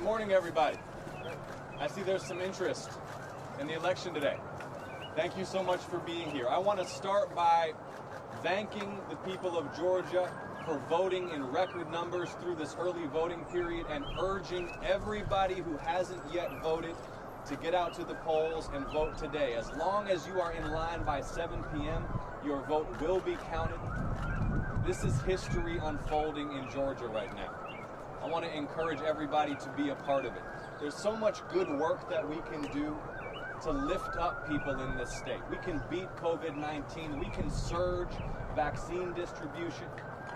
morning, everybody. I see there's some interest in the election today. Thank you so much for being here. I want to start by thanking the people of Georgia for voting in record numbers through this early voting period and urging everybody who hasn't yet voted to get out to the polls and vote today. As long as you are in line by 7 p.m., your vote will be counted. This is history unfolding in Georgia right now. I want to encourage everybody to be a part of it. There's so much good work that we can do to lift up people in this state. We can beat COVID-19. We can surge vaccine distribution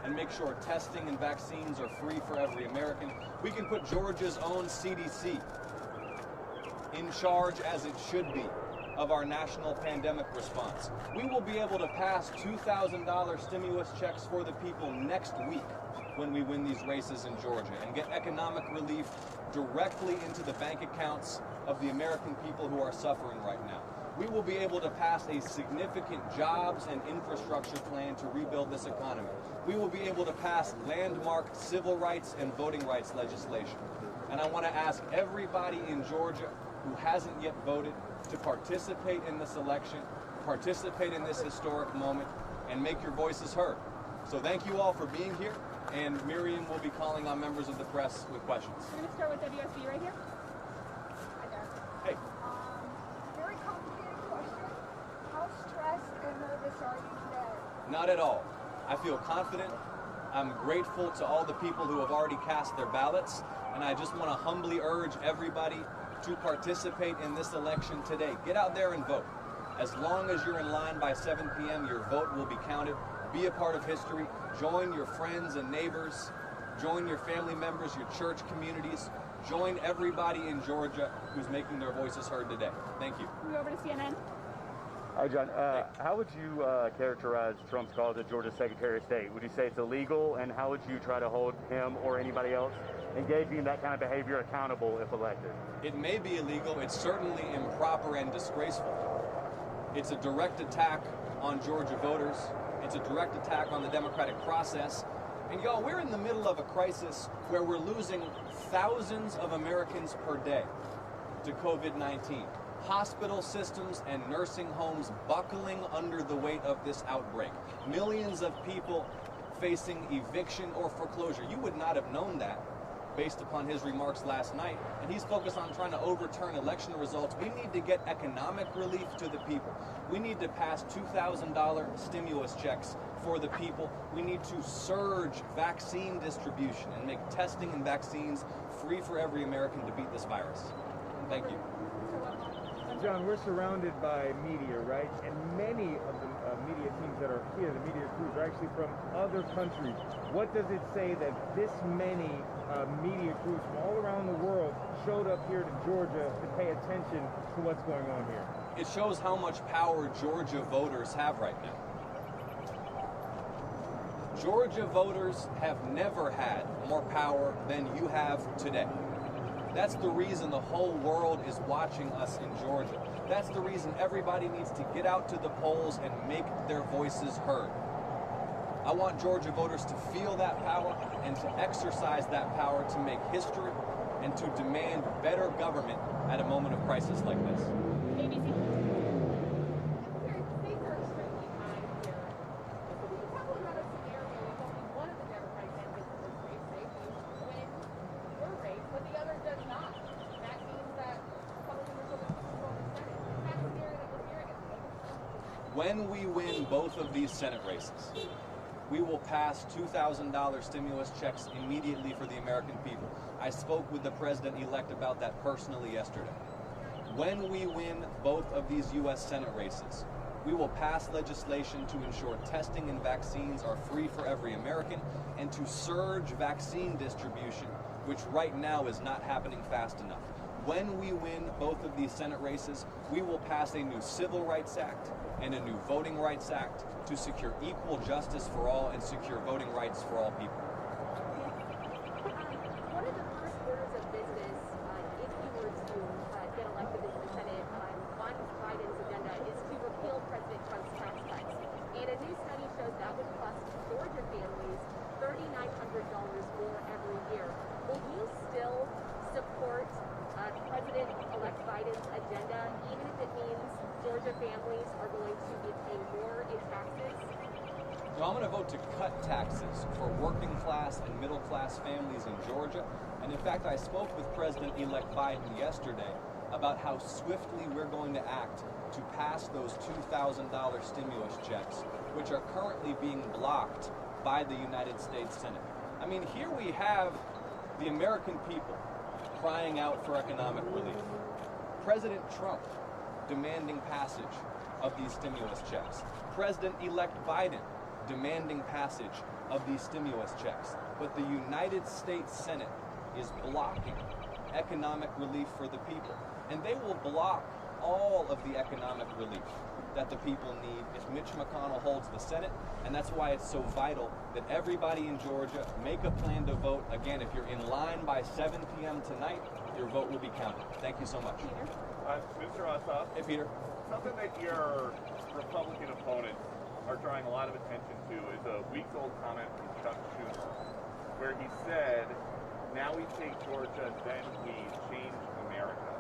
and make sure testing and vaccines are free for every American. We can put Georgia's own CDC in charge, as it should be, of our national pandemic response. We will be able to pass $2,000 stimulus checks for the people next week when we win these races in Georgia and get economic relief directly into the bank accounts of the American people who are suffering right now. We will be able to pass a significant jobs and infrastructure plan to rebuild this economy. We will be able to pass landmark civil rights and voting rights legislation. And I want to ask everybody in Georgia who hasn't yet voted to participate in this election, participate in this historic moment, and make your voices heard. So thank you all for being here, and Miriam will be calling on members of the press with questions. We're going to start with WSB right here. Hi there. Hey. Very complicated question. How stressed and nervous are you today? Not at all. I feel confident. I'm grateful to all the people who have already cast their ballots, and I just want to humbly urge everybody to participate in this election today. Get out there and vote. As long as you're in line by 7 p.m., your vote will be counted. Be a part of history. Join your friends and neighbors. Join your family members, your church communities. Join everybody in Georgia who's making their voices heard today. Thank you. Move over to CNN. Hi, John. How would you characterize Trump's call to Georgia's Secretary of State? Would you say it's illegal, and how would you try to hold him or anybody else engaging in that kind of behavior accountable if elected? It may be illegal. It's certainly improper and disgraceful. It's a direct attack on Georgia voters. It's a direct attack on the democratic process. And y'all, we're in the middle of a crisis where we're losing thousands of Americans per day to COVID-19. Hospital systems and nursing homes buckling under the weight of this outbreak. Millions of people facing eviction or foreclosure. You would not have known that based upon his remarks last night, and he's focused on trying to overturn election results. We need to get economic relief to the people. We need to pass $2,000 stimulus checks for the people. We need to surge vaccine distribution and make testing and vaccines free for every American to beat this virus. Thank you. John, we're surrounded by media, right? And many of the media teams that are here, the media crews, are actually from other countries. What does it say that this many media crews from all around the world showed up here to Georgia to pay attention to what's going on here? It shows how much power Georgia voters have right now. Georgia voters have never had more power than you have today. That's the reason the whole world is watching us in Georgia. That's the reason everybody needs to get out to the polls and make their voices heard. I want Georgia voters to feel that power and to exercise that power to make history and to demand better government at a moment of crisis like this. ABC. When we win both of these Senate races, we will pass $2,000 stimulus checks immediately for the American people. I spoke with the president-elect about that personally yesterday. When we win both of these U.S. Senate races, we will pass legislation to ensure testing and vaccines are free for every American and to surge vaccine distribution, which right now is not happening fast enough. When we win both of these Senate races, we will pass a new Civil Rights Act and a new Voting Rights Act to secure equal justice for all and secure voting rights for all people. One of the first orders of business, if you were to get elected into the Senate on Biden's agenda, is to repeal President Trump's tax cuts. And a new study shows that would cost Georgia families $3,900 more every year. Will you still support families are going to be paying more in taxes? So I'm going to vote to cut taxes for working class and middle class families in Georgia. And in fact, I spoke with President-elect Biden yesterday about how swiftly we're going to act to pass those $2,000 stimulus checks, which are currently being blocked by the United States Senate. I mean, here we have the American people crying out for economic relief. President Trump demanding passage of these stimulus checks. President-elect Biden demanding passage of these stimulus checks. But the United States Senate is blocking economic relief for the people. And they will block all of the economic relief that the people need if Mitch McConnell holds the Senate. And that's why it's so vital that everybody in Georgia make a plan to vote. Again, if you're in line by 7 p.m. tonight, your vote will be counted. Thank you so much. Peter? Mr. Ossoff, Hey, Peter. something that your Republican opponents are drawing a lot of attention to is a weeks-old comment from Chuck Schumer, where he said, now we take Georgia, then we change America.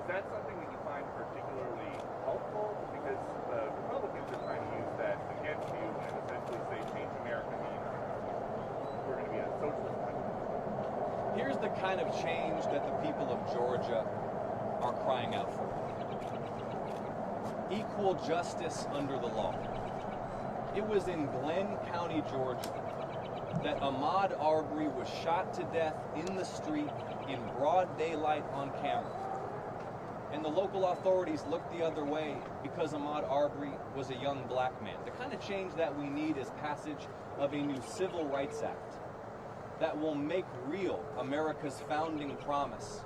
Is that something that you find particularly helpful? Because the Republicans are trying to use that against you and essentially say change America means we're going to be a socialist country. Here's the kind of change that the people of Georgia are crying out for. Equal justice under the law. It was in Glenn County, Georgia, that Ahmaud Arbery was shot to death in the street in broad daylight on camera. And the local authorities looked the other way because Ahmaud Arbery was a young black man. The kind of change that we need is passage of a new Civil Rights Act that will make real America's founding promise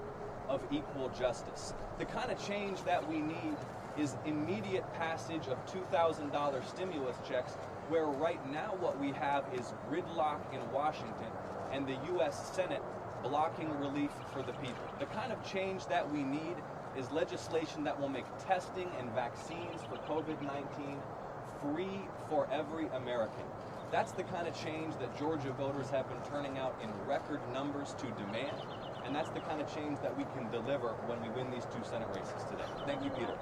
of equal justice. The kind of change that we need is immediate passage of $2,000 stimulus checks, where right now what we have is gridlock in Washington and the U.S. Senate blocking relief for the people. The kind of change that we need is legislation that will make testing and vaccines for COVID-19 free for every American. That's the kind of change that Georgia voters have been turning out in record numbers to demand, and that's the kind of change that we can deliver when we win these two Senate races today. Thank you, Peter.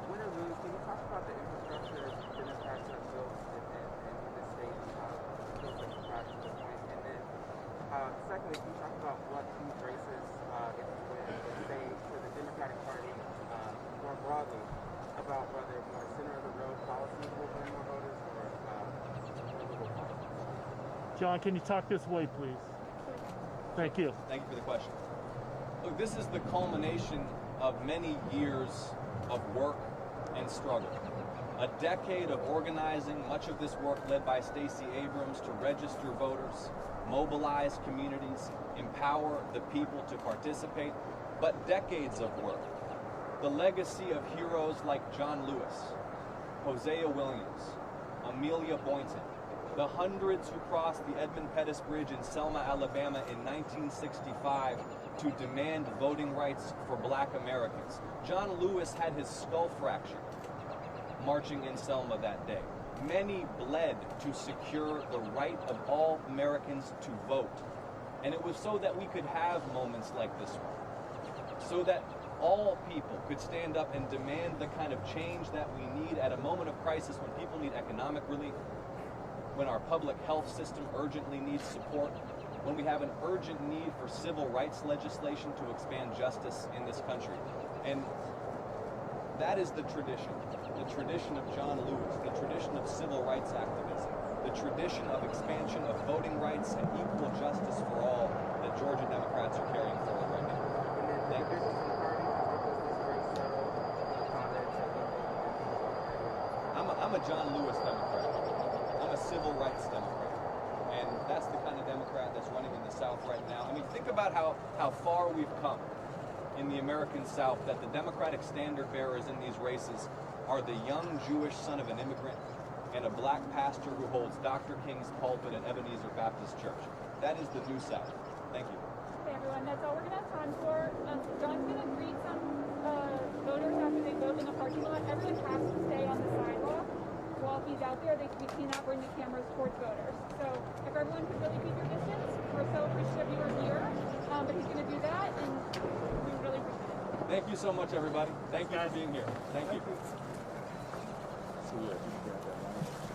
Win or lose, can you talk about the infrastructure Democrats have built in the state, feels like the past to the point? And then, secondly, can you talk about what these races, if you win, would say to the Democratic Party more broadly about whether more center-of-the-road policies will bring more voters or liberal policies? John, can you talk this way, please? Thank you. Thank you for the question. Look, this is the culmination of many years of work and struggle. A decade of organizing, much of this work led by Stacey Abrams to register voters, mobilize communities, empower the people to participate, but decades of work. The legacy of heroes like John Lewis, Hosea Williams, Amelia Boynton, the hundreds who crossed the Edmund Pettus Bridge in Selma, Alabama in 1965 to demand voting rights for black Americans. John Lewis had his skull fractured marching in Selma that day. Many bled to secure the right of all Americans to vote. And it was so that we could have moments like this one, so that all people could stand up and demand the kind of change that we need at a moment of crisis when people need economic relief, when our public health system urgently needs support, when we have an urgent need for civil rights legislation to expand justice in this country. And that is the tradition of John Lewis, the tradition of civil rights activism, the tradition of expansion of voting rights and equal justice for all that Georgia Democrats are carrying forward right now. Thank you. I'm a John Lewis Democrat. I'm a civil rights Democrat. And that's the kind of Democrat that's running in the South right now. I mean, think about how far we've come in the American South, that the Democratic standard bearers in these races are the young Jewish son of an immigrant and a black pastor who holds Dr. King's pulpit at Ebenezer Baptist Church. That is the new South. Thank you. Hey everyone, that's all we're going to have time for. John's going to greet some voters after they vote in the parking lot. Everyone has to stay on the sidewalk while he's out there. We cannot bring the cameras towards voters. So if everyone could really keep your distance, we're so appreciative you were here. But he's going to do that, and we really appreciate it. Thank you so much, everybody. Thank you for being here. Thank you. So, yeah, you can grab that line.